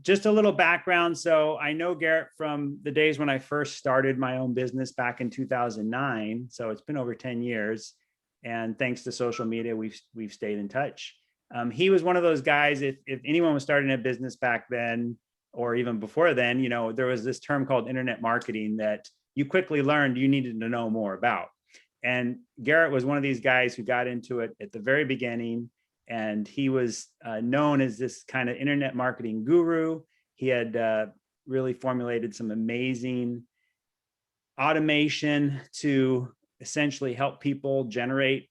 Just a little background. So I know Garret from the days when I first started my own business back in 2009. So it's been over 10 years. And thanks to social media, we've stayed in touch. He was one of those guys, if anyone was starting a business back then, or even before then, there was this term called internet marketing that you quickly learned you needed to know more about. And Garret was one of these guys who got into it at the very beginning. And he was known as this kind of internet marketing guru. He had really formulated some amazing automation to essentially help people generate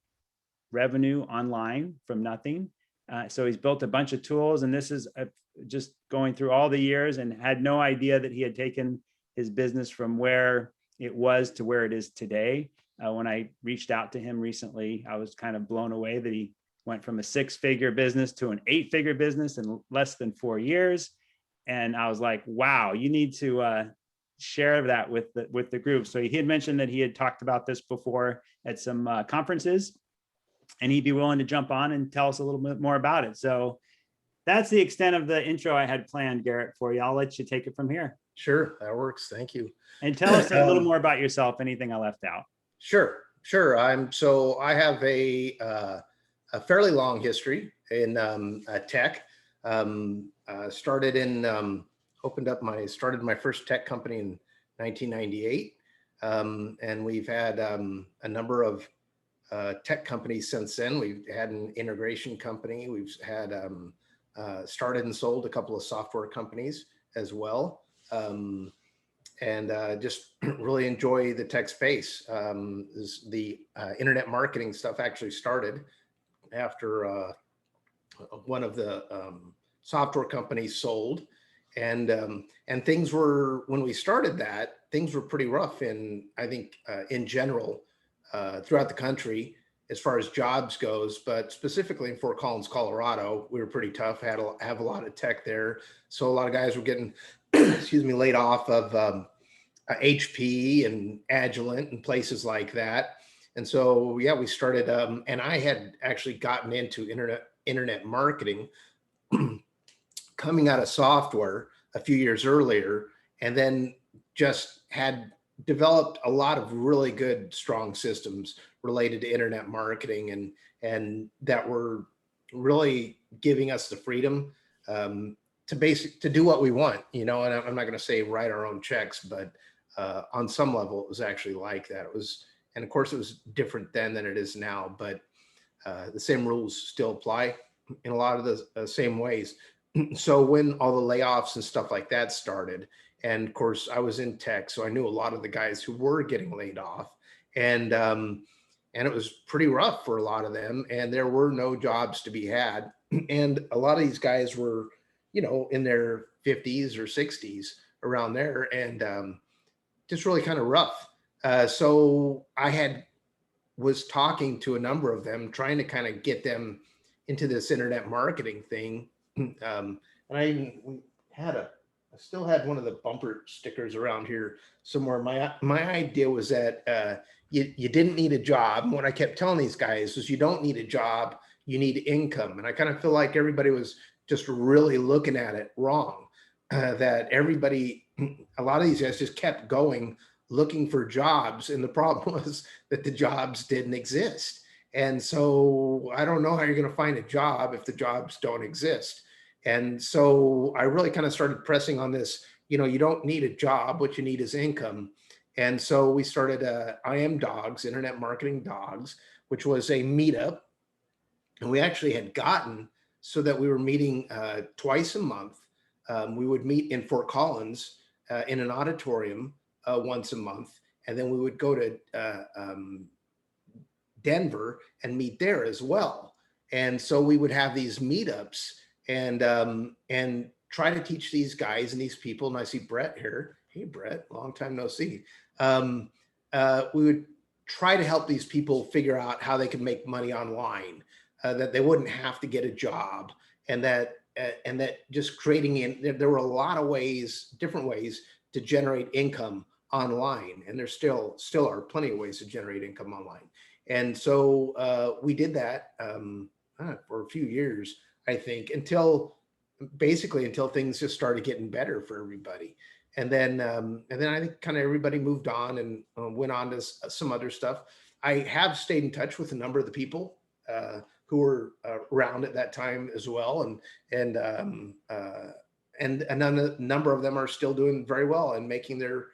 revenue online from nothing. So he's built a bunch of tools, and this is just going through all the years, and had no idea that he had taken his business from where it was to where it is today. When I reached out to him recently, I was kind of blown away that he went from a 6-figure business to an 8-figure business in less than 4 years. And I was like, wow, you need to share that with the group. So he had mentioned that he had talked about this before at some conferences, and he'd be willing to jump on and tell us a little bit more about it. So that's the extent of the intro I had planned, Garret, for you. I'll let you take it from here. Sure, that works. Thank you. And tell us a little more about yourself, anything I left out. Sure. I have a fairly long history in tech. Started my first tech company in 1998. And we've had a number of tech companies since then. We've had an integration company. We've had started and sold a couple of software companies as well. And just really enjoy the tech space. The internet marketing stuff actually started after one of the software companies sold, and things were, when we started that, things were pretty rough I think in general throughout the country as far as jobs goes, but specifically in Fort Collins, Colorado, we were pretty tough. Have a lot of tech there, so a lot of guys were getting laid off of HP and Agilent and places like that. And so, yeah, we started, and I had actually gotten into internet marketing coming out of software a few years earlier, and then just had developed a lot of really good, strong systems related to internet marketing, and that were really giving us the freedom to do what we want, and I'm not going to say write our own checks, but on some level it was actually like that. And of course it was different then than it is now, but the same rules still apply in a lot of the same ways. So when all the layoffs and stuff like that started, and of course I was in tech, so I knew a lot of the guys who were getting laid off, and it was pretty rough for a lot of them, and there were no jobs to be had. And a lot of these guys were, in their 50s or 60s, around there, and just really kind of rough. So I was talking to a number of them, trying to kind of get them into this internet marketing thing. And I still had one of the bumper stickers around here somewhere. My idea was that you didn't need a job. And what I kept telling these guys was, you don't need a job, you need income. And I kind of feel like everybody was just really looking at it wrong. That everybody, a lot of these guys just kept going, looking for jobs. And the problem was that the jobs didn't exist. And so I don't know how you're going to find a job if the jobs don't exist. And so I really kind of started pressing on this, you don't need a job, what you need is income. And so we started I Am Dogs, Internet Marketing Dogs, which was a meetup. And we actually had gotten so that we were meeting twice a month. We would meet in Fort Collins in an auditorium once a month. And then we would go to Denver and meet there as well. And so we would have these meetups and try to teach these guys and these people. And I see Brett here. Hey, Brett, long time no see. We would try to help these people figure out how they could make money online, that they wouldn't have to get a job, and that just creating there were a lot of ways, different ways to generate income online. And there still are plenty of ways to generate income online. And so we did that for a few years, I think, until basically until things just started getting better for everybody. And then I think kind of everybody moved on and went on to some other stuff. I have stayed in touch with a number of the people who were around at that time as well, and a number of them are still doing very well and making their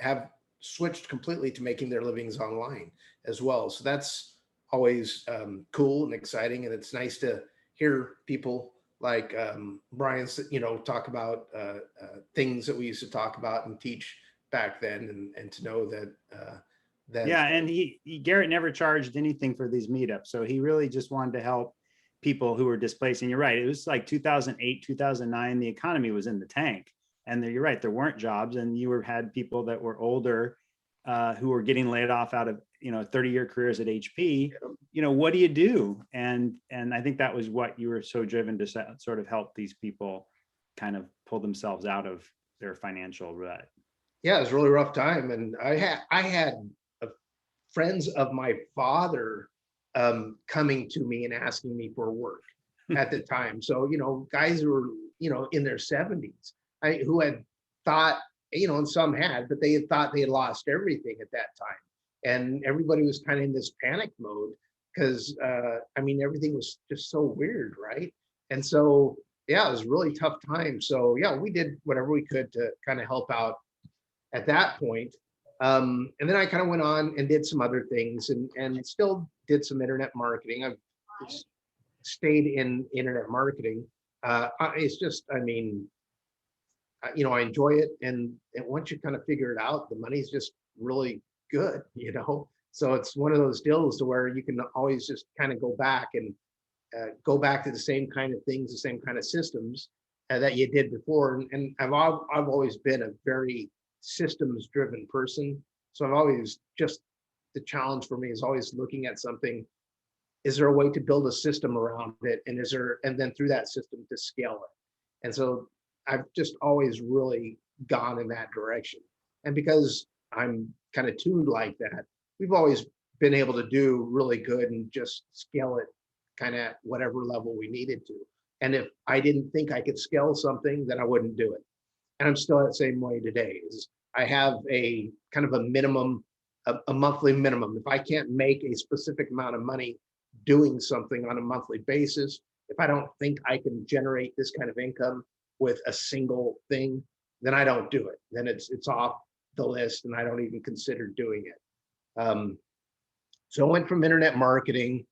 have switched completely to making their livings online as well. So that's always cool and exciting, and it's nice to hear people like Brian's, talk about things that we used to talk about and teach back then, and to know that Yeah, and Garrett never charged anything for these meetups, so he really just wanted to help people who were displaced. And you're right, it was like 2008, 2009, the economy was in the tank, and you're right, there weren't jobs, and had people that were older who were getting laid off out of 30-year careers at HP. What do you do? And I think that was what you were so driven to sort of help these people kind of pull themselves out of their financial rut. Yeah, it was a really rough time, and I had friends of my father coming to me and asking me for work at the time. So, guys who were, in their 70s, who had thought, and some had, but they had thought they had lost everything at that time. And everybody was kind of in this panic mode because, everything was just so weird, right? And so, yeah, it was a really tough time. So, yeah, we did whatever we could to kind of help out at that point. And then I kind of went on and did some other things, and still did some internet marketing. I've stayed in internet marketing. It's just, I enjoy it. And once you kind of figure it out, the money's just really good, So it's one of those deals to where you can always just kind of go back and go back to the same kind of things, the same kind of systems that you did before. And I've always been a very systems driven person. So I've always the challenge for me is always looking at something. Is there a way to build a system around it? And then through that system to scale it? And so I've just always really gone in that direction. And because I'm kind of tuned like that, we've always been able to do really good and just scale it kind of at whatever level we needed to. And if I didn't think I could scale something, then I wouldn't do it. And I'm still that same way today. I have a kind of a minimum, a monthly minimum. If I can't make a specific amount of money doing something on a monthly basis, if I don't think I can generate this kind of income with a single thing, then I don't do it. Then it's off the list, and I don't even consider doing it. So I went from internet marketing,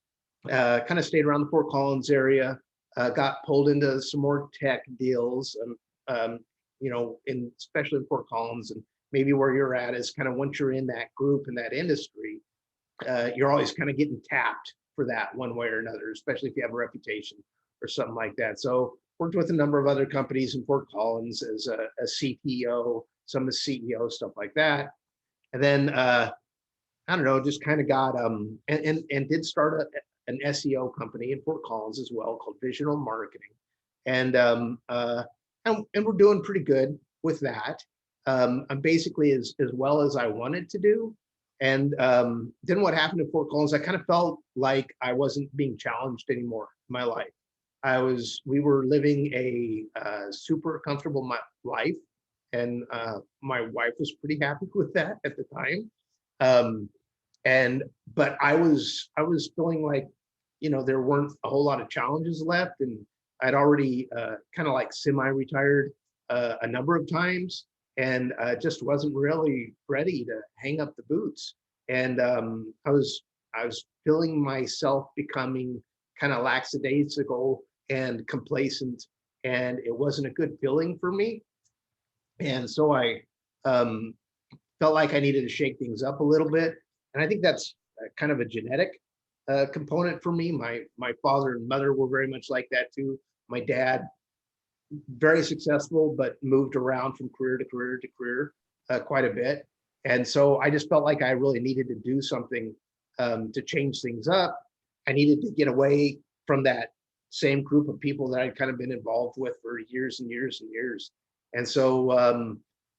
kind of stayed around the Fort Collins area, got pulled into some more tech deals, especially in Fort Collins, and maybe where you're at is kind of once you're in that group in that industry, you're always kind of getting tapped for that one way or another, especially if you have a reputation or something like that. So worked with a number of other companies in Fort Collins as a CTO, some of the CEO, stuff like that. And then, I don't know, just kind of got, and did start an SEO company in Fort Collins as well called Visional Marketing. And we're doing pretty good with that. I'm basically as well as I wanted to do. And then what happened in Fort Collins, I kind of felt like I wasn't being challenged anymore in my life. We were living a super comfortable life, and my wife was pretty happy with that at the time. But I was feeling like, there weren't a whole lot of challenges left, and I'd already kind of like semi-retired a number of times, and just wasn't really ready to hang up the boots. And I was feeling myself becoming kind of lackadaisical and complacent, and it wasn't a good feeling for me. And so I felt like I needed to shake things up a little bit. And I think that's kind of a genetic component for me. My father and mother were very much like that too. My dad, very successful, but moved around from career to career to career quite a bit. And so I just felt like I really needed to do something to change things up. I needed to get away from that same group of people that I'd kind of been involved with for years and years and years. And so,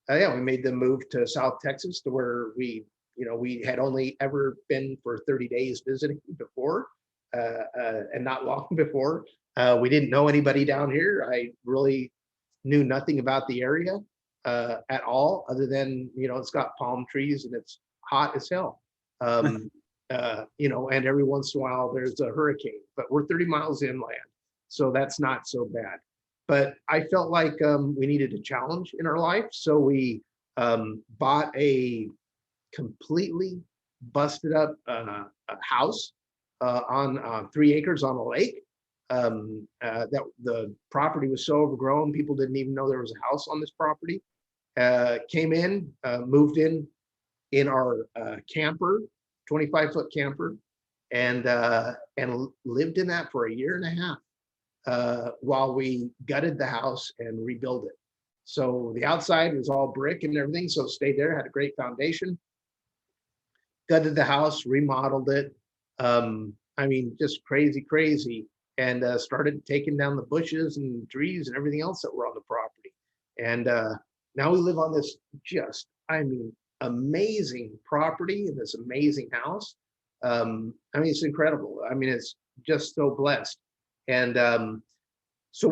we made the move to South Texas, to where we had only ever been for 30 days visiting before. and not long before. We didn't know anybody down here. I really knew nothing about the area at all, other than, it's got palm trees and it's hot as hell. And every once in a while there's a hurricane, but we're 30 miles inland, so that's not so bad. But I felt like we needed a challenge in our life, so we bought a completely busted up a house on 3 acres on a lake. That the property was so overgrown, people didn't even know there was a house on this property. Came in, moved in our camper, 25-foot camper, and lived in that for a year and a half while we gutted the house and rebuilt it. So the outside was all brick and everything, so stayed there, had a great foundation. Gutted the house, remodeled it. Just crazy, and started taking down the bushes and trees and everything else that were on the property. And now we live on this amazing property in this amazing house. It's incredible. It's just so blessed. And so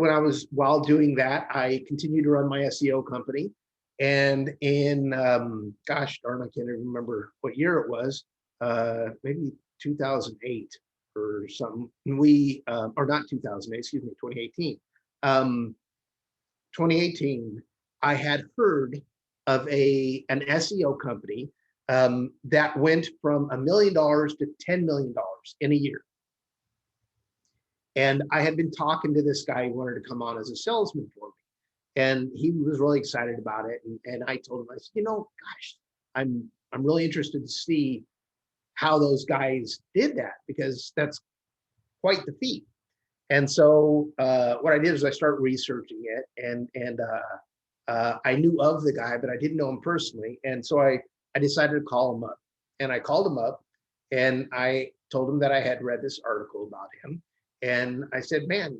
while doing that, I continued to run my SEO company. And in, gosh darn, I can't even remember what year it was, maybe 2008 or something. Or not 2008, excuse me, 2018. 2018, I had heard of an SEO company that went from $1 million to $10 million in a year. And I had been talking to this guy who wanted to come on as a salesman for me. And he was really excited about it. And I told him, I said, gosh, I'm really interested to see how those guys did that, because that's quite the feat. And so what I did is I started researching it, and I knew of the guy, but I didn't know him personally. And so I decided to call him up. And I called him up and I told him that I had read this article about him. And I said, man,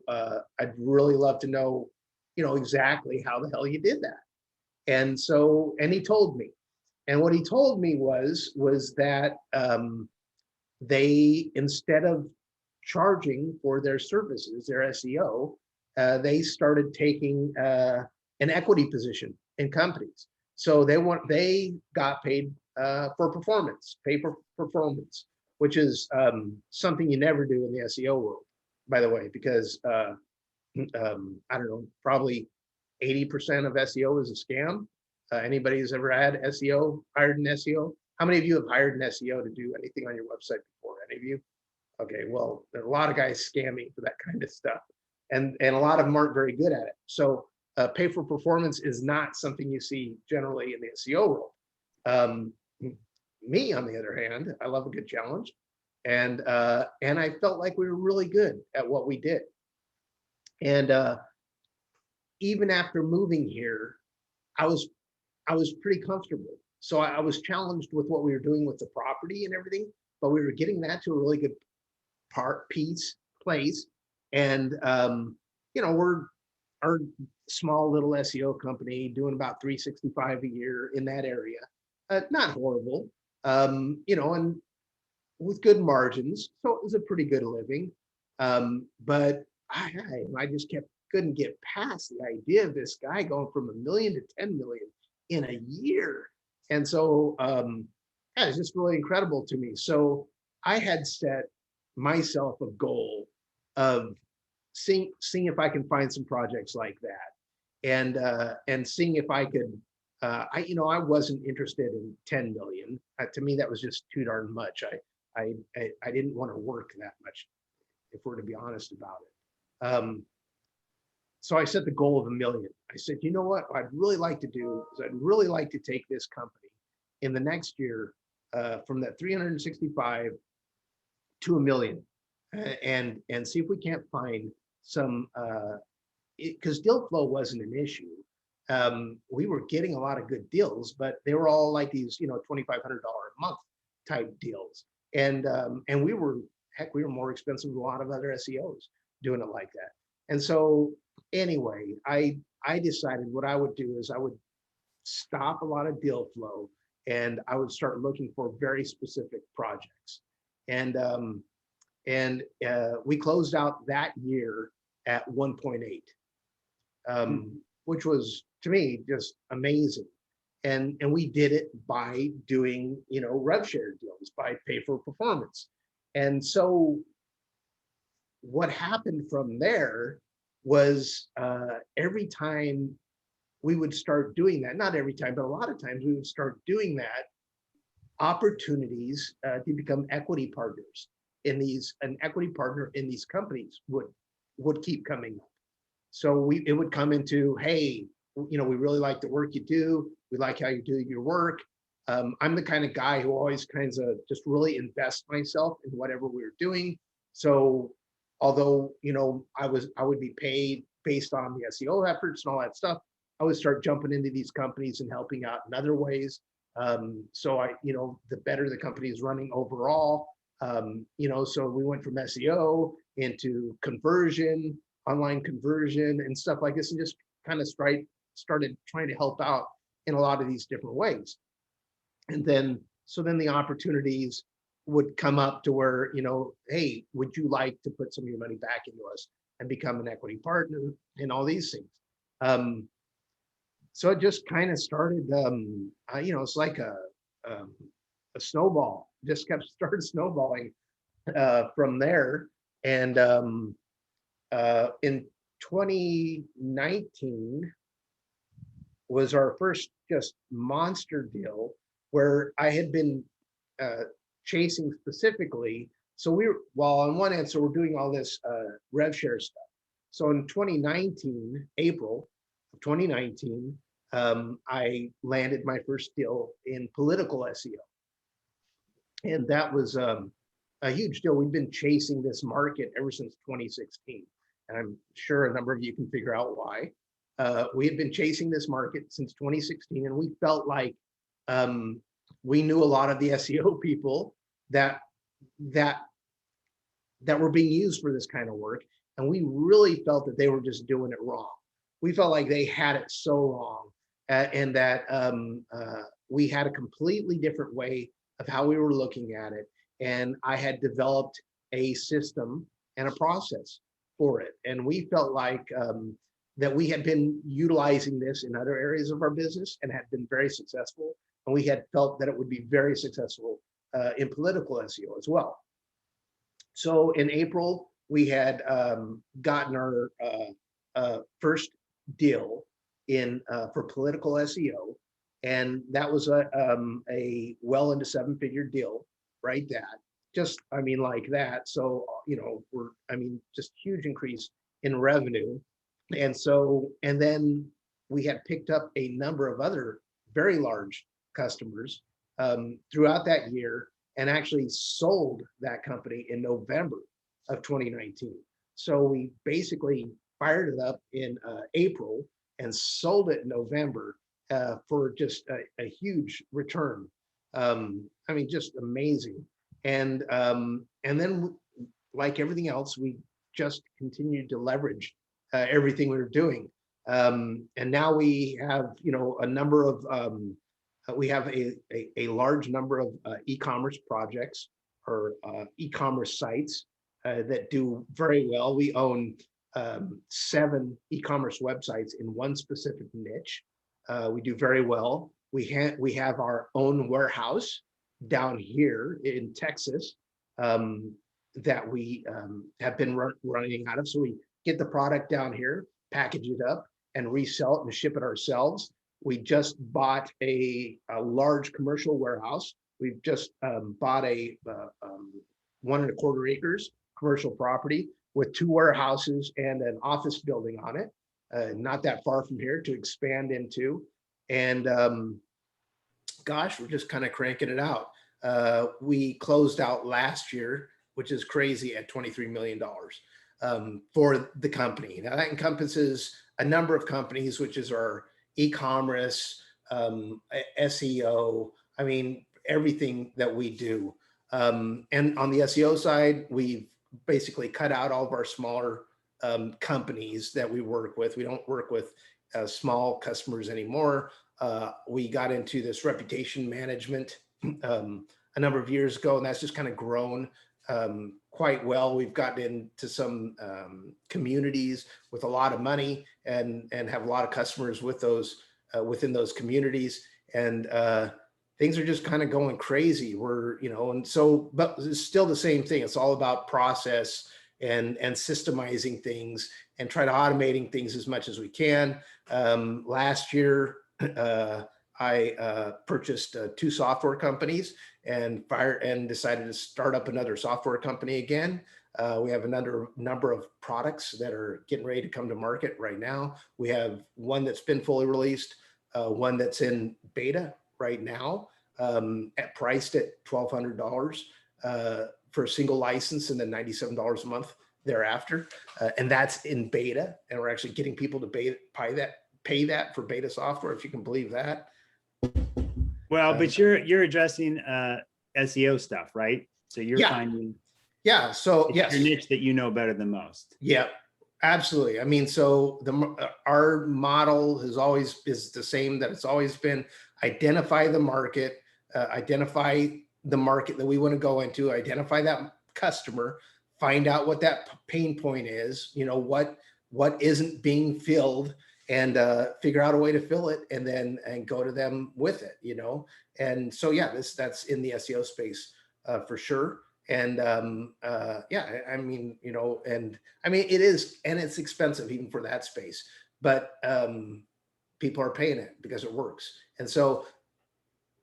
I'd really love to know, exactly how the hell you did that. And he told me. And what he told me was that they, instead of charging for their services, their SEO, they started taking an equity position in companies. So they got paid for performance, pay for performance, which is something you never do in the SEO world, by the way, because I don't know, probably 80% of SEO is a scam. Anybody who's ever had SEO, hired an SEO? How many of you have hired an SEO to do anything on your website before? Any of you? Okay, well, there are a lot of guys scamming for that kind of stuff. And a lot of them aren't very good at it. So pay for performance is not something you see generally in the SEO world. Me, on the other hand, I love a good challenge. And I felt like we were really good at what we did. And even after moving here, I was pretty comfortable. So I was challenged with what we were doing with the property and everything, but we were getting that to a really good place. And we're our small little SEO company doing about 365 a year in that area. Not horrible, and with good margins. So it was a pretty good living. But I just couldn't get past the idea of this guy going from $1 million to 10 million in a year. And so it's just really incredible to me. So I had set myself a goal of seeing if I can find some projects like that, and seeing if I could. I wasn't interested in 10 million. To me, that was just too darn much. I didn't want to work that much, if we're to be honest about it. So I set the goal of $1 million. I said, you know what I'd really like to do is I'd really like to take this company in the next year from that 365 to $1 million, and see if we can't find some, because deal flow wasn't an issue. We were getting a lot of good deals, but they were all like these, $2,500 a month type deals. And we were more expensive than a lot of other SEOs doing it like that. And so anyway, I decided what I would do is I would stop a lot of deal flow, and I would start looking for very specific projects. And And we closed out that year at 1.8, which was to me just amazing. And we did it by doing, rev share deals, by pay for performance. And so what happened from there was every time we would start doing that, not every time, but a lot of times we would start doing that, opportunities to become equity partners in these, an equity partner in these companies would keep coming up. So it would come into, hey, we really like the work you do. We like how you do your work. I'm the kind of guy who always kinds of just really invest myself in whatever we were doing. So although, I would be paid based on the SEO efforts and all that stuff, I would start jumping into these companies and helping out in other ways. So the better the company is running overall, so we went from SEO into conversion, online conversion and stuff like this, and just kind of started trying to help out in a lot of these different ways. And then the opportunities would come up to where, hey, would you like to put some of your money back into us and become an equity partner and all these things. So it just kind of started, it's like a snowball, just started snowballing from there. And in 2019 was our first just monster deal where I had been chasing specifically. So on one end, so we're doing all this rev share stuff. So in 2019, April of 2019, I landed my first deal in political SEO. And that was a huge deal. We've been chasing this market ever since 2016. And I'm sure a number of you can figure out why. We had been chasing this market since 2016, and we felt like we knew a lot of the SEO people that were being used for this kind of work. And we really felt that they were just doing it wrong. We felt like they had it so wrong, and that we had a completely different way of how we were looking at it. And I had developed a system and a process for it. And we felt like that we had been utilizing this in other areas of our business and had been very successful. And we had felt that it would be very successful in political SEO as well. So in April, we had gotten our first deal in for political SEO. And that was a well into 7-figure deal, right? Like that. So, just huge increase in revenue. And then we had picked up a number of other very large customers throughout that year, and actually sold that company in November of 2019. So we basically fired it up in April and sold it in November for just a huge return. Just amazing. And then, like everything else, we just continued to leverage everything we were doing. And now we have, a number of, we have a large number of e-commerce projects or e-commerce sites that do very well. We own 7 e-commerce websites in one specific niche. We do very well. We have our own warehouse down here in Texas that we have been running out of. So we get the product down here, package it up, and resell it and ship it ourselves. We just bought a large commercial warehouse. We've just bought a 1.25 acres commercial property with 2 warehouses and an office building on it, not that far from here to expand into. And gosh, we're just kind of cranking it out. We closed out last year, which is crazy, at $23 million for the company. Now that encompasses a number of companies, which is our e-commerce, SEO, everything that we do. And on the SEO side, we've basically cut out all of our smaller companies that we work with. We don't work with small customers anymore. We got into this reputation management a number of years ago, and that's just kind of grown quite well. We've gotten into some communities with a lot of money and have a lot of customers with those within those communities. And things are just kind of going crazy. We're, and so, but it's still the same thing. It's all about process and systemizing things and try to automating things as much as we can. Last year, I purchased 2 software companies and decided to start up another software company again. We have another number of products that are getting ready to come to market right now. We have one that's been fully released, one that's in beta right now, priced at $1,200 for a single license, and then $97 a month thereafter. And that's in beta, and we're actually getting people to pay that for beta software, if you can believe that. Well, but you're addressing SEO stuff, right? So you're finding so yes, your niche that you know better than most. Yeah, absolutely. I mean, so our model is the same that it's always been: identify the market that we want to go into, identify that customer, find out what that pain point is, what isn't being filled, and figure out a way to fill it, and go to them with it, And so, that's in the SEO space for sure. And I mean, it is, and it's expensive even for that space, but people are paying it because it works. And so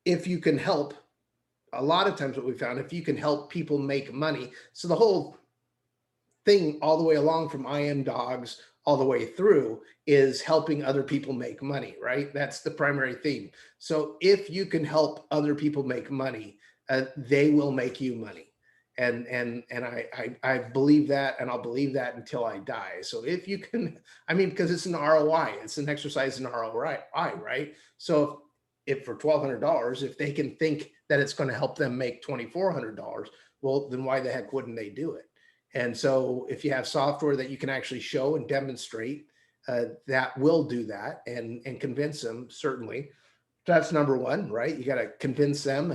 if you can help, a lot of times what we found, if you can help people make money, so the whole thing all the way along from I Am Dogs all the way through is helping other people make money, right? That's the primary theme. So if you can help other people make money, they will make you money. And I believe that, and I'll believe that until I die. So if you can, because it's an ROI, it's an exercise in ROI, right? So if for $1,200, if they can think that it's going to help them make $2,400, well, then why the heck wouldn't they do it? And so if you have software that you can actually show and demonstrate, that will do that, and convince them, certainly. That's number one, right? You got to convince them,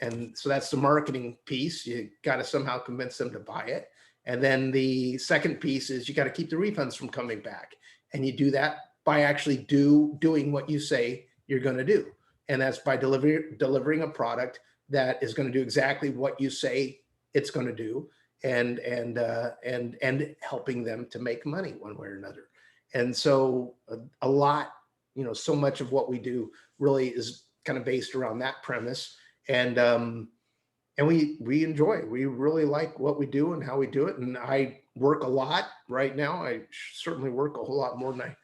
and so that's the marketing piece. You got to somehow convince them to buy it. And then the second piece is you got to keep the refunds from coming back. And you do that by actually doing what you say you're going to do. And that's by delivering a product that is going to do exactly what you say it's going to do, and helping them to make money one way or another. And so a lot, so much of what we do really is kind of based around that premise. And we really like what we do and how we do it. And I work a lot right now. I certainly work a whole lot more than I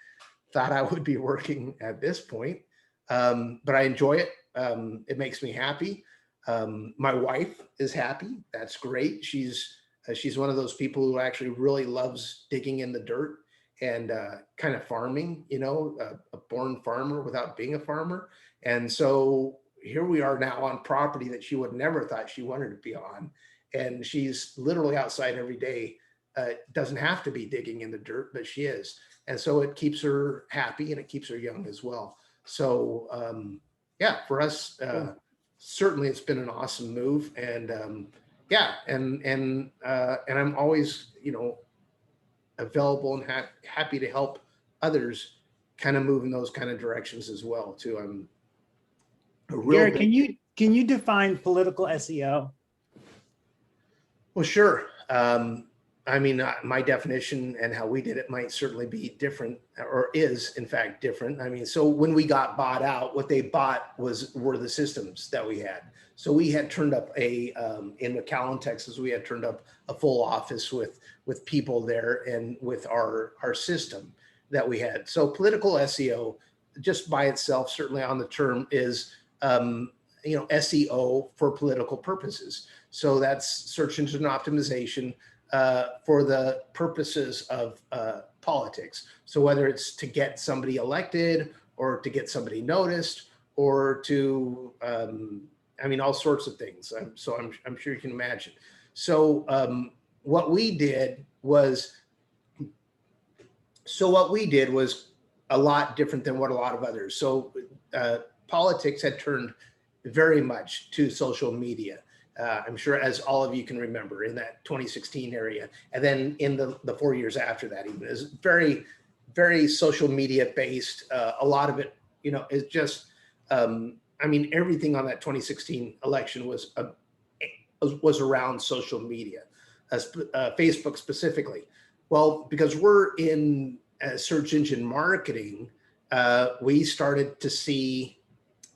thought I would be working at this point. But I enjoy it. It makes me happy. My wife is happy. That's great. She's one of those people who actually really loves digging in the dirt and kind of farming, a born farmer without being a farmer. And so here we are now on property that she would never thought she wanted to be on. And she's literally outside every day. Doesn't have to be digging in the dirt, but she is. And so it keeps her happy, and it keeps her young as well. So for us, certainly it's been an awesome move. And and I'm always, available and happy to help others kind of move in those kind of directions as well too. I'm a real Garret, can you define political SEO? Well, sure. My definition and how we did it might certainly be different, or is in fact different. So when we got bought out, what they bought were the systems that we had. So we had turned up in McAllen, Texas, we had turned up a full office with people there and with our system that we had. So political SEO, just by itself, certainly on the term, is SEO for political purposes. So that's search engine optimization for the purposes of politics. So whether it's to get somebody elected, or to get somebody noticed, or to all sorts of things. I'm sure you can imagine. So what we did was a lot different than what a lot of others. So politics had turned very much to social media. I'm sure, as all of you can remember, in that 2016 area. And then in the 4 years after that, even is very, very social media based. A lot of it, is just, I mean, everything on that 2016 election was around social media, Facebook specifically. Well, because we're in search engine marketing, we started to see,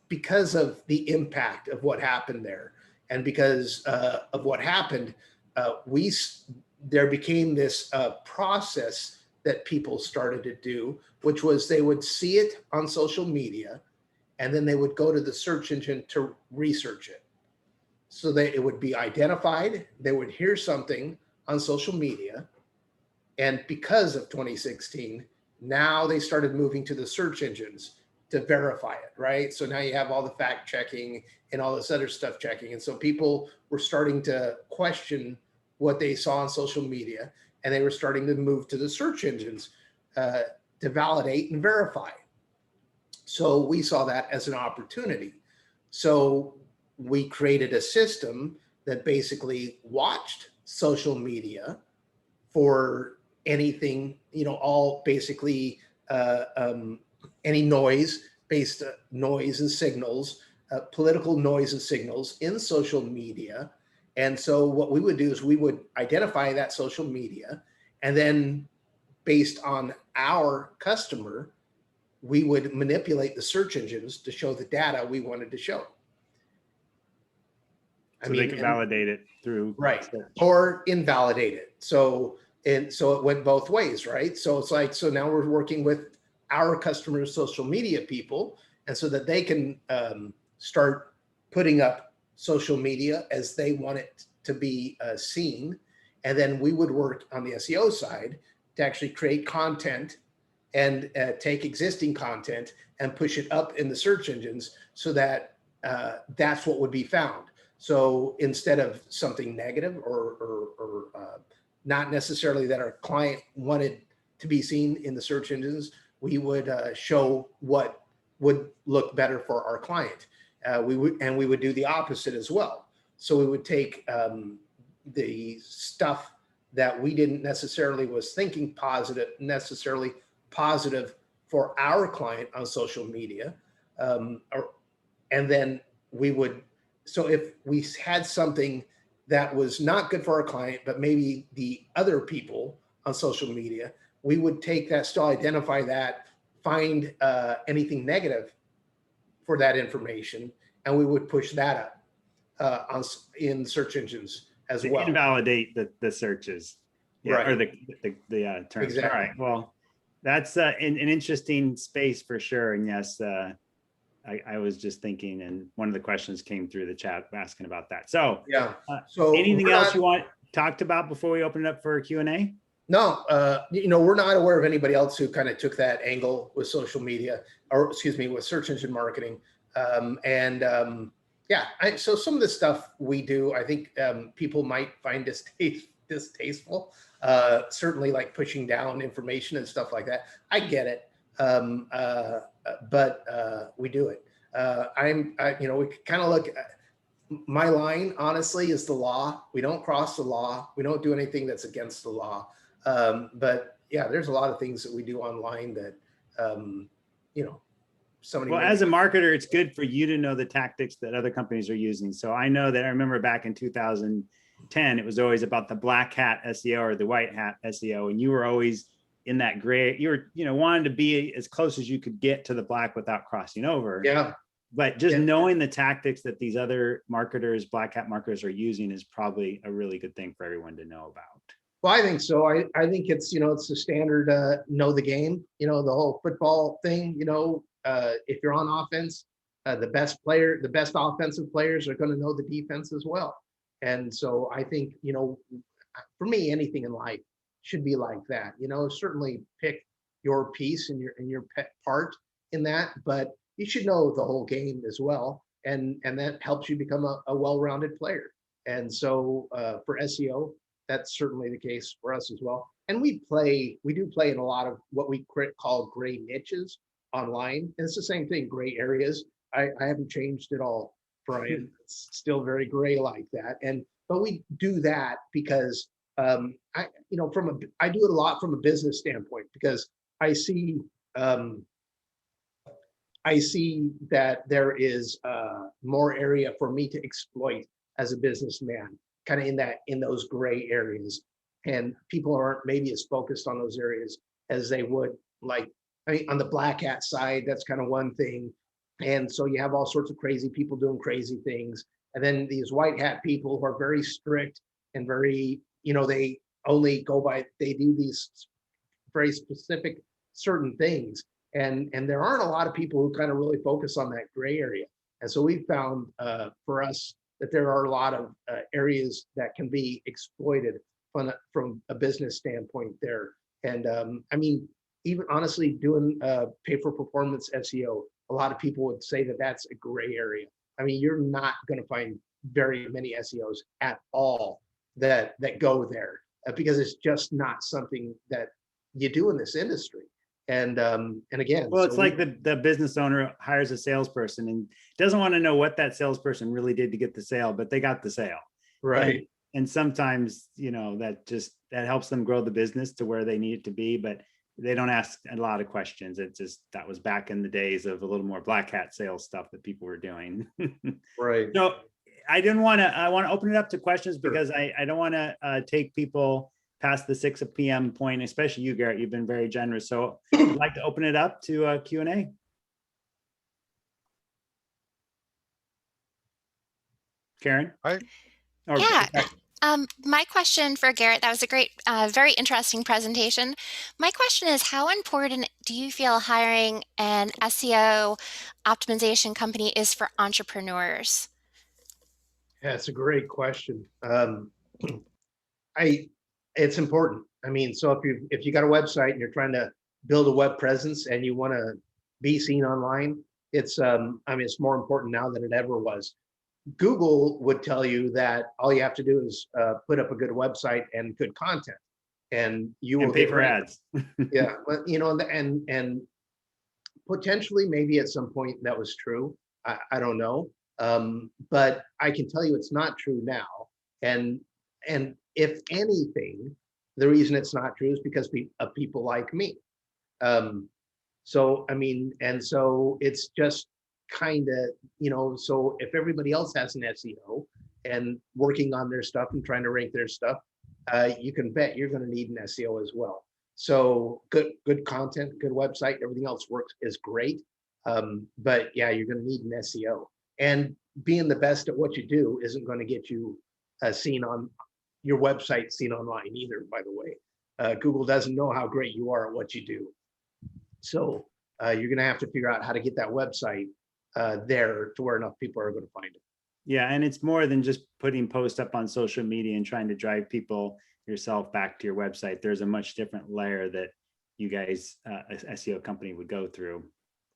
because of the impact of what happened there, and because of what happened, there became this process that people started to do, which was they would see it on social media, and then they would go to the search engine to research it. So that it would be identified, they would hear something on social media, and because of 2016, now they started moving to the search engines to verify it, right? So now you have all the fact checking and all this other stuff checking. And so people were starting to question what they saw on social media, and they were starting to move to the search engines to validate and verify. So we saw that as an opportunity. So we created a system that basically watched social media for anything, all basically any noise and signals, political noise and signals in social media. And so what we would do is we would identify that social media, and then based on our customer, we would manipulate the search engines to show the data we wanted to show. So they could validate it through right search. Or invalidate it. So it went both ways, right? So it's like, so now we're working with our customers' social media people, and so that they can start putting up social media as they want it to be seen. And then we would work on the SEO side to actually create content and take existing content and push it up in the search engines, so that that's what would be found. So instead of something negative or not necessarily that our client wanted to be seen in the search engines, we would show what would look better for our client. We would do the opposite as well. So we would take the stuff that we didn't necessarily was thinking necessarily positive for our client on social media, and then we would. So if we had something that was not good for our client, but maybe the other people on social media, we would take that, still identify that, find anything negative for that information, and we would push that up in search engines as well. Invalidate the searches, yeah, right. Or the terms. Exactly. All right. Well, that's an interesting space for sure. And yes, I was just thinking, and one of the questions came through the chat asking about that. So yeah. So anything else you want talked about before we open it up for Q&A? No, we're not aware of anybody else who kind of took that angle with social media, or excuse me, with search engine marketing. So some of the stuff we do, I think people might find distasteful. Certainly like pushing down information and stuff like that. I get it. But we do it. We kind of look at, my line, honestly, is the law. We don't cross the law. We don't do anything that's against the law. But yeah, there's a lot of things that we do online that, somebody. Well, as a marketer, it's good for you to know the tactics that other companies are using. So I know that I remember back in 2010, it was always about the black hat SEO or the white hat SEO. And you were always in that gray, you were, wanting to be as close as you could get to the black without crossing over. Yeah. But just knowing the tactics that these other marketers, black hat marketers, are using is probably a really good thing for everyone to know about. Well, I think so. I think it's, it's the standard know the game, the whole football thing, if you're on offense, the best offensive players are going to know the defense as well. And so I think, for me, anything in life should be like that. Certainly pick your piece and your pet part in that, but you should know the whole game as well. And that helps you become a well-rounded player. And so for SEO, that's certainly the case for us as well. And we do play in a lot of what we call gray niches online. And it's the same thing, gray areas. I haven't changed at all Brian. It's still very gray like that. But we do that because I do it a lot from a business standpoint, because I see that there is more area for me to exploit as a businessman, kind of in those gray areas, and people aren't maybe as focused on those areas as they would like. I mean, on the black hat side, that's kind of one thing, and so you have all sorts of crazy people doing crazy things, and then these white hat people who are very strict and very, they only go by, they do these very specific certain things. And there aren't a lot of people who kind of really focus on that gray area. And so we found for us that there are a lot of areas that can be exploited from a business standpoint there. And I mean, even honestly, doing pay for performance SEO, a lot of people would say that that's a gray area. I mean, you're not going to find very many SEOs at all that go there, because it's just not something that you do in this industry. And again, well, it's like the business owner hires a salesperson and doesn't want to know what that salesperson really did to get the sale, but they got the sale. Right. And sometimes, that helps them grow the business to where they need it to be, but they don't ask a lot of questions. That was back in the days of a little more black hat sales stuff that people were doing. Right. So I want to open it up to questions, because I don't want to take people past the 6 p.m. point, especially you, Garrett. You've been very generous. So I'd like to open it up to Q&A. Karen? Yeah. My question for Garrett, that was a great, very interesting presentation. My question is, how important do you feel hiring an SEO optimization company is for entrepreneurs? Yeah, it's a great question. It's important. I mean, so if you got a website and you're trying to build a web presence and you want to be seen online, it's it's more important now than it ever was. Google would tell you that all you have to do is put up a good website and good content, and you will pay for ads. Yeah, but and potentially maybe at some point that was true. I don't know, but I can tell you it's not true now. And if anything, the reason it's not true is because of people like me. So I mean, and so it's just kind of, so if everybody else has an SEO and working on their stuff and trying to rank their stuff, you can bet you're going to need an SEO as well. So good content, good website, everything else is great. But yeah, you're going to need an SEO, and being the best at what you do isn't going to get you seen on your website, seen online either, by the way. Google doesn't know how great you are at what you do. So you're going to have to figure out how to get that website there to where enough people are going to find it. Yeah, and it's more than just putting posts up on social media and trying to drive people yourself back to your website. There's a much different layer that you guys, a SEO company, would go through.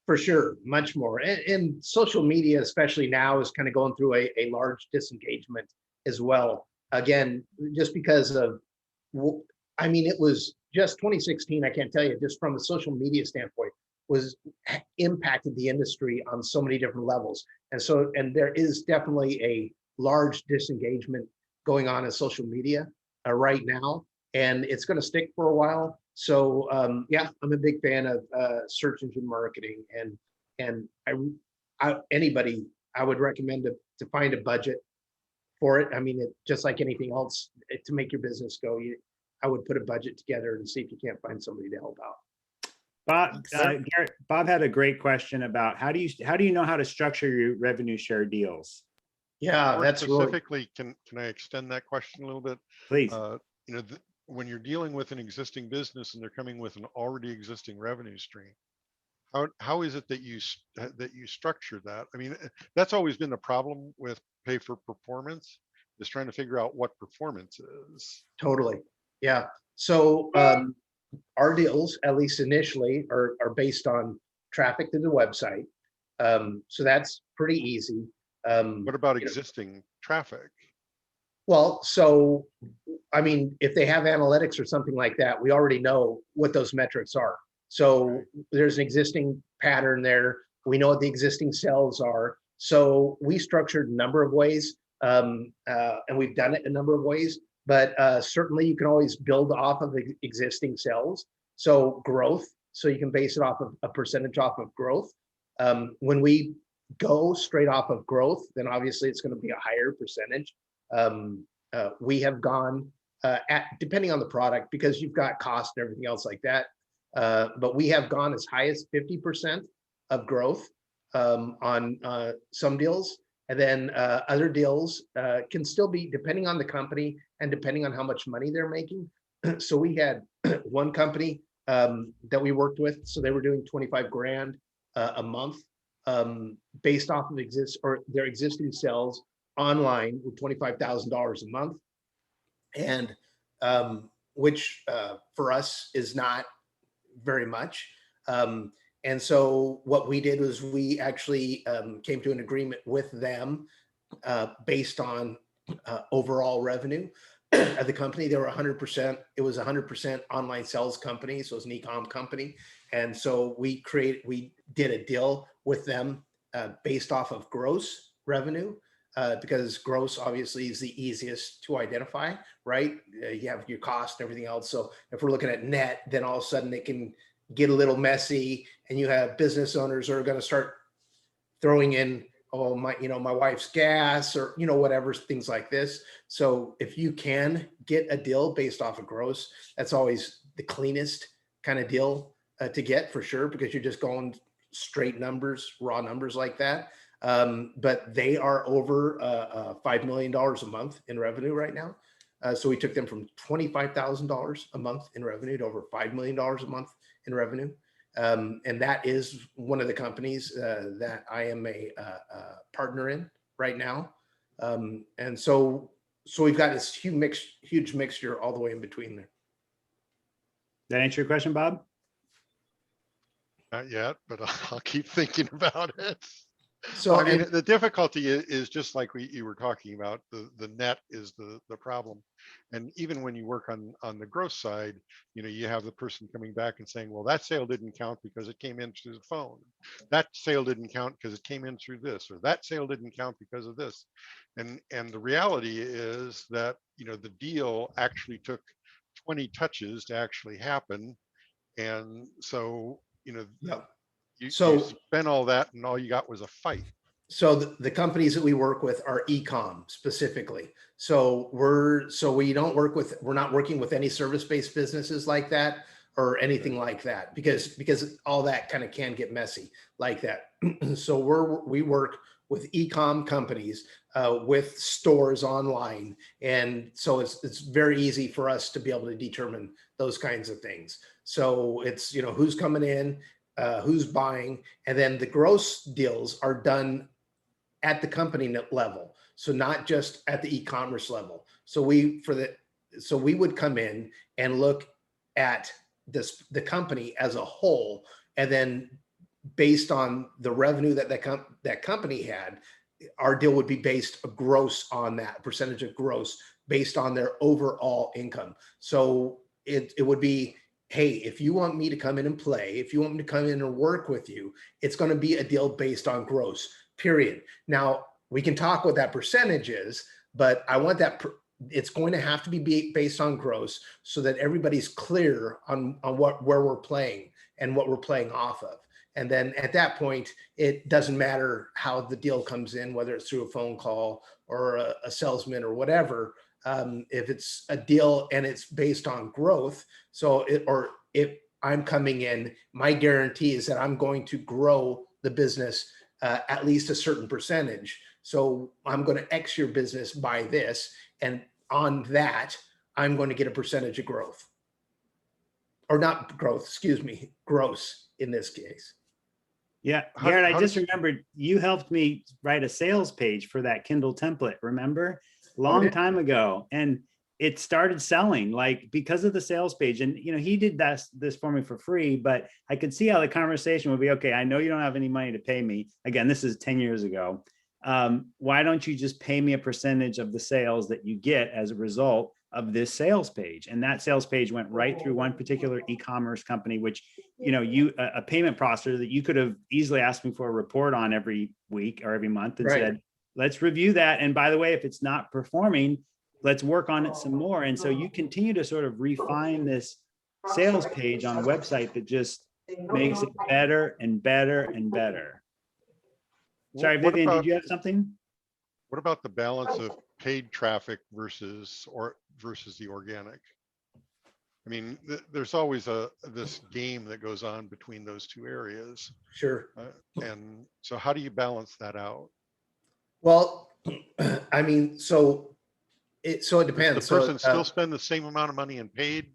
For sure, much more. And social media, especially now, is kind of going through a large disengagement as well. Again, just because of, I mean, it was just 2016, I can't tell you, just from a social media standpoint, impacted the industry on so many different levels. And there is definitely a large disengagement going on in social media right now, and it's going to stick for a while. So yeah, I'm a big fan of search engine marketing, and anybody, I would recommend to find a budget for it. I mean, just like anything else, to make your business go, I would put a budget together and see if you can't find somebody to help out. Garrett, Bob had a great question about how do you know how to structure your revenue share deals? Yeah, that's specifically really... Can I extend that question a little bit? Please. When you're dealing with an existing business and they're coming with an already existing revenue stream, how is it that you structure that? I mean, that's always been the problem with pay for performance, is trying to figure out what performance is. Totally. Yeah. So our deals, at least initially, are based on traffic to the website. So that's pretty easy. What about existing traffic? Well, so, I mean, if they have analytics or something like that, we already know what those metrics are. So there's an existing pattern there. We know what the existing sales are. So we structured a number of ways, and we've done it a number of ways, but certainly you can always build off of existing sales. So growth, so you can base it off of a percentage off of growth. When we go straight off of growth, then obviously it's going to be a higher percentage. We have gone depending on the product, because you've got cost and everything else like that. But we have gone as high as 50% of growth on some deals. And then other deals can still be, depending on the company and depending on how much money they're making. So we had one company that we worked with. So they were doing 25 grand a month based off of their existing sales online with $25,000 a month. And which for us is not very much. And so what we did was we actually came to an agreement with them based on overall revenue of the company. They were 100%, it was 100% online sales company. So it's an e-com company. And so we did a deal with them based off of gross revenue. Because gross obviously is the easiest to identify, right? You have your cost and everything else. So if we're looking at net, then all of a sudden it can get a little messy, and you have business owners who are going to start throwing in, oh, my wife's gas, or, whatever, things like this. So if you can get a deal based off of gross, that's always the cleanest kind of deal to get, for sure, because you're just going straight numbers, raw numbers like that. But they are over $5 million a month in revenue right now. So we took them from $25,000 a month in revenue to over $5 million a month in revenue. And that is one of the companies that I am a partner in right now. And so we've got this huge mixture all the way in between there. That answer your question, Bob? Not yet, but I'll keep thinking about it. So I mean, the difficulty is just like you were talking about. The net is the problem, and even when you work on the growth side, you have the person coming back and saying, well, that sale didn't count because it came in through the phone. That sale didn't count because it came in through this, or that sale didn't count because of this. And the reality is that the deal actually took 20 touches to actually happen, and so Yep. you So spent all that and all you got was a fight. So the companies that we work with are e-com specifically. So we're not working with any service-based businesses like that or anything like that, because all that kind of can get messy like that. So we work with e-com companies with stores online. And so it's very easy for us to be able to determine those kinds of things. So it's, who's coming in, who's buying, and then the gross deals are done at the company level. So not just at the e-commerce level. So we would come in and look at the company as a whole, and then based on the revenue that company had, our deal would be based gross on that percentage of gross based on their overall income. So it would be, hey, if you want me to come in and play, if you want me to come in and work with you, it's going to be a deal based on gross, period. Now, we can talk what that percentage is, but I want that, it's going to have to be based on gross so that everybody's clear on where we're playing and what we're playing off of. And then at that point, it doesn't matter how the deal comes in, whether it's through a phone call or a salesman or whatever. If it's a deal and it's based on growth, if I'm coming in, my guarantee is that I'm going to grow the business at least a certain percentage. So I'm going to X your business by this, and on that, I'm going to get a percentage of growth. Or not growth, excuse me, gross in this case. Yeah, Garret, I just remembered you helped me write a sales page for that Kindle template, remember? Long time ago. And it started selling, like, because of the sales page. And, he did this for me for free, but I could see how the conversation would be, okay, I know you don't have any money to pay me. Again, this is 10 years ago. Why don't you just pay me a percentage of the sales that you get as a result of this sales page. And that sales page went right through one particular e-commerce company, which, a payment processor that you could have easily asked me for a report on every week or every month and said, let's review that. And by the way, if it's not performing, let's work on it some more. And so you continue to sort of refine this sales page on a website that just makes it better and better and better. Sorry, Vivian, did you have something? What about the balance of paid traffic versus the organic? I mean, there's always this game that goes on between those two areas. Sure. And so how do you balance that out? Well, I mean, so it depends. Does the person still spend the same amount of money in paid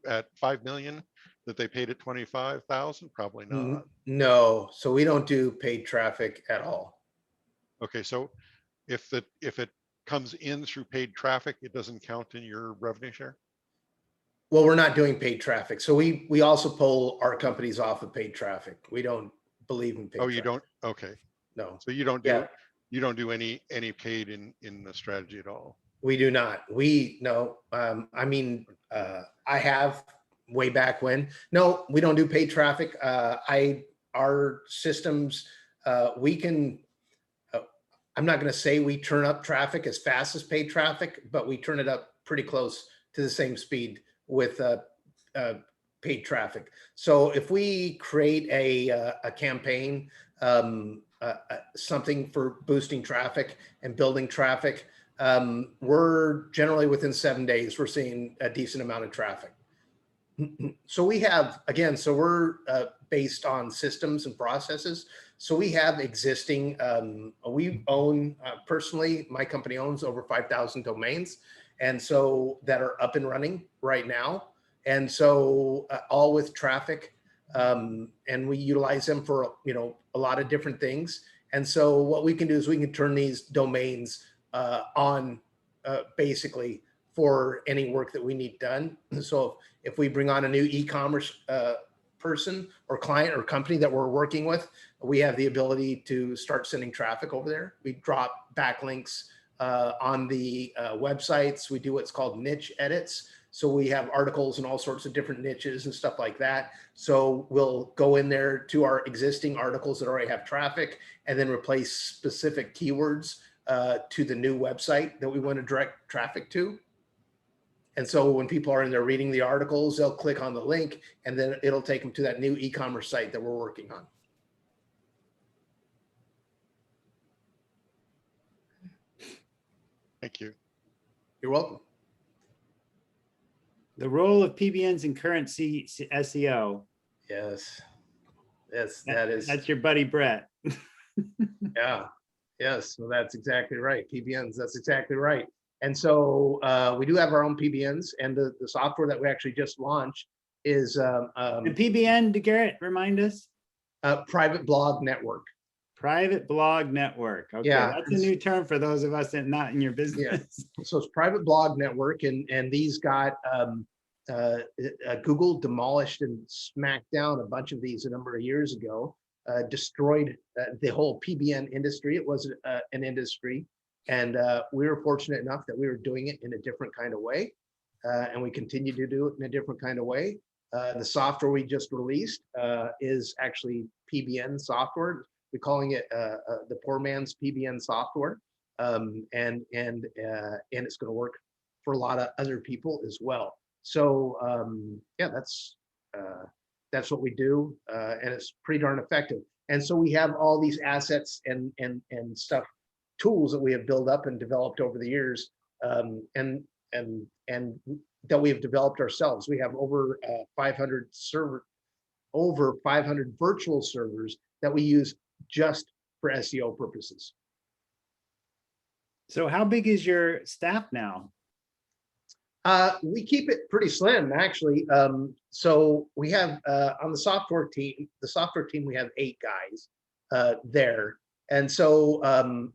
at 5 million that they paid at 25,000? Probably not. No, so we don't do paid traffic at all. Okay, so if it comes in through paid traffic, it doesn't count in your revenue share? Well, we're not doing paid traffic. So we also pull our companies off of paid traffic. We don't believe in paid traffic. You don't? Okay. No. So you don't do any paid in the strategy at all? We do not. I mean, I have way back when. No, we don't do paid traffic. Our systems, we can, I'm not going to say we turn up traffic as fast as paid traffic, but we turn it up pretty close to the same speed with paid traffic. So if we create a campaign, something for boosting traffic and building traffic, we're generally within 7 days, we're seeing a decent amount of traffic. So we have, again, so we're based on systems and processes. So we have existing, we own, personally, my company owns over 5,000 domains. And so that are up and running right now. And so all with traffic, and we utilize them for, a lot of different things. And so what we can do is we can turn these domains on basically for any work that we need done. So if we bring on a new e-commerce person or client or company that we're working with, we have the ability to start sending traffic over there. We drop backlinks on the websites. We do what's called niche edits. So we have articles and all sorts of different niches and stuff like that. So we'll go in there to our existing articles that already have traffic and then replace specific keywords to the new website that we want to direct traffic to. And so when people are in there reading the articles, they'll click on the link and then it'll take them to that new e-commerce site that we're working on. Thank you. You're welcome. The role of PBNs in current SEO. Yes. That's your buddy, Brett. Yeah. Yes. So that's exactly right. PBNs. That's exactly right. And so we do have our own PBNs, and the software that we actually just launched is the PBN, Garret, remind us? Private Blog Network. Private Blog Network. Okay, yeah, that's a new term for those of us that not in your business. Yeah. So it's Private Blog Network, and these got Google demolished and smacked down a bunch of these a number of years ago, destroyed the whole PBN industry. It was an industry, and we were fortunate enough that we were doing it in a different kind of way, and we continue to do it in a different kind of way. The software we just released is actually PBN software. We're calling it the poor man's PBN software, and it's going to work for a lot of other people as well. So yeah, that's what we do, and it's pretty darn effective. And so we have all these assets and stuff, tools that we have built up and developed over the years, and that we have developed ourselves. We have over 500 virtual servers that we use just for SEO purposes. So how big is your staff now? We keep it pretty slim, actually. So we have on the software team, we have 8 guys there. And so,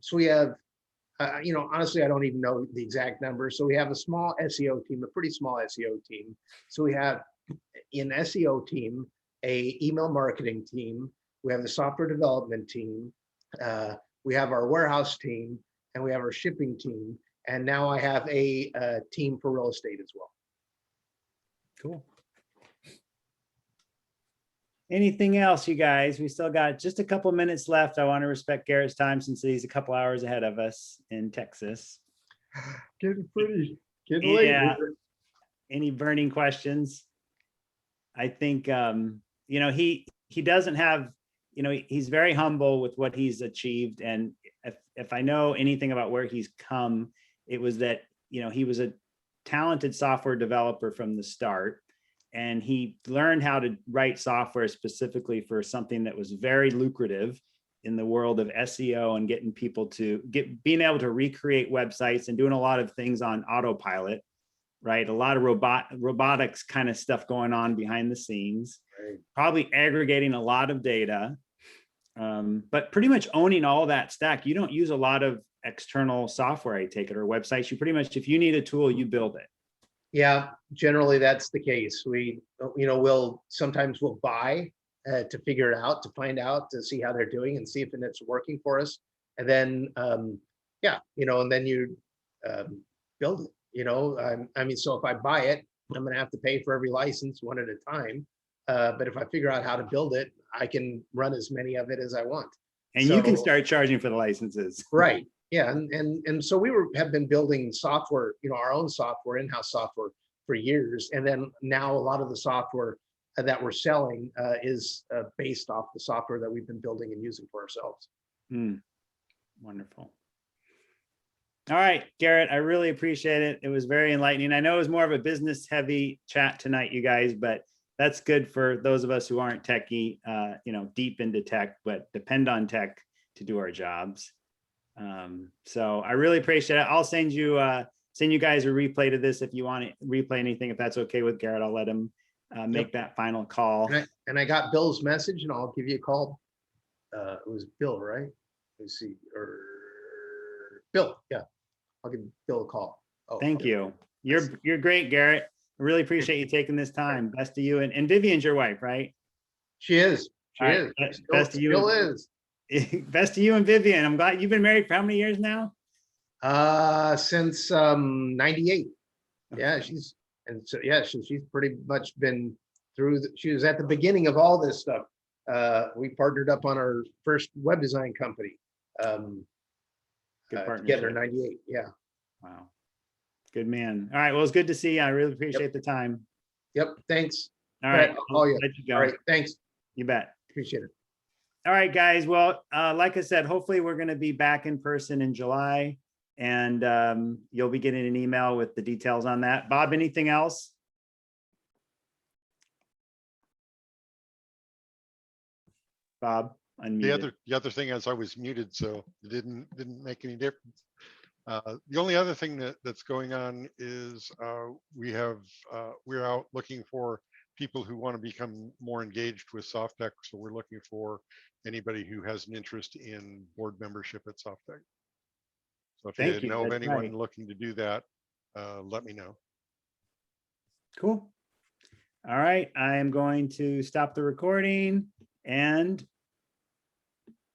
so we have, honestly, I don't even know the exact number. So we have a small SEO team, a pretty small SEO team. So we have an SEO team, a email marketing team. We have the software development team. We have our warehouse team, and we have our shipping team. And now I have a team for real estate as well. Cool. Anything else, you guys? We still got just a couple minutes left. I want to respect Garrett's time since he's a couple hours ahead of us in Texas. Getting late. Yeah. Any burning questions? I think, you know, he doesn't have, you know, he's very humble with what he's achieved. And if I know anything about where he's come, it was that, you know, he was a talented software developer from the start. And he learned how to write software specifically for something that was very lucrative in the world of SEO and getting people to being able to recreate websites and doing a lot of things on autopilot, right? A lot of robotics kind of stuff going on behind the scenes, Right. Probably aggregating a lot of data, but pretty much owning all that stack. You don't use a lot of external software, I take it, or websites. You pretty much, if you need a tool, you build it. Yeah, generally that's the case. We, you know, sometimes we'll buy to figure it out, to find out, to see how they're doing and see if it's working for us. And then, yeah, you know, and then you build it, you know. I mean, so if I buy it, I'm going to have to pay for every license one at a time. But if I figure out how to build it, I can run as many of it as I want. And you can start charging for the licenses. Right. Yeah, and so we have been building software, you know, our own software, in-house software for years, and then now a lot of the software that we're selling is based off the software that we've been building and using for ourselves. Wonderful. All right, Garret, I really appreciate it. It was very enlightening. I know it was more of a business-heavy chat tonight, you guys, but that's good for those of us who aren't techie, you know, deep into tech, but depend on tech to do our jobs. So I really appreciate it. I'll send you guys a replay to this if you want to replay anything. If that's okay with Garret, I'll let him make that final call. And I got Bill's message, and I'll give you a call. It was Bill, right? Let's see, or Bill. Yeah, I'll give Bill a call. Oh, thank you. You're great, Garret. I really appreciate you taking this time. Best to you, and Vivian's your wife, right? She is. She All is. right. Still, Best to you. Still is. Best to you and Vivian. I'm glad you've been married for how many years now? Since 98. Okay. Yeah, she's pretty much been through. She was at the beginning of all this stuff. We partnered up on our first web design company. Good partnership. Together in 98. Yeah. Wow. Good man. All right. Well, it's good to see you. I really appreciate the time. Yep. Thanks. All right. I'll call you. Let you go. All right. Thanks. You bet. Appreciate it. All right, guys. Well, like I said, hopefully we're going to be back in person in July, and you'll be getting an email with the details on that. Bob, anything else? Bob, unmuted. The other thing is I was muted, so it didn't make any difference. The only other thing that's going on is we're out looking for people who want to become more engaged with SoftTech. So we're looking for anybody who has an interest in board membership at SoftTech. So if you know of anyone looking to do that, let me know. Cool. All right. I am going to stop the recording and